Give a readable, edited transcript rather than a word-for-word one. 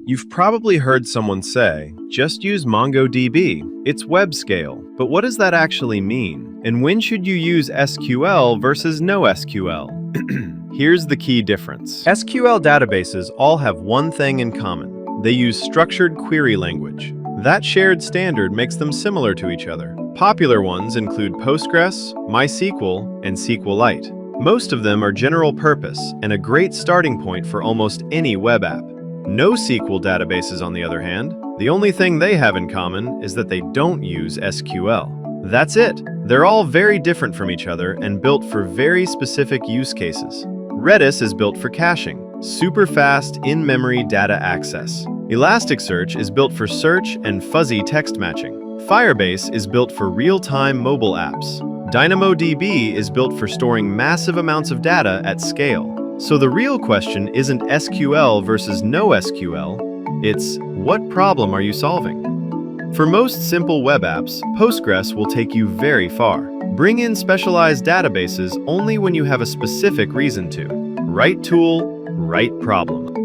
You've probably heard someone say, just use MongoDB, it's web scale. But what does that actually mean? And when should you use SQL versus NoSQL? Here's the key difference. SQL databases all have one thing in common. They use structured query language. That shared standard makes them similar to each other. Popular ones include Postgres, MySQL, and SQLite. Most of them are general purpose and a great starting point for almost any web app. NoSQL databases, on the other hand, the only thing they have in common is that they don't use SQL. That's it. They're all very different from each other and built for very specific use cases. Redis is built for caching, super fast in-memory data access. Elasticsearch is built for search and fuzzy text matching. Firebase is built for real-time mobile apps. DynamoDB is built for storing massive amounts of data at scale. So the real question isn't SQL versus NoSQL, it's what problem are you solving? For most simple web apps, Postgres will take you very far. Bring in specialized databases only when you have a specific reason to. Right tool, right problem.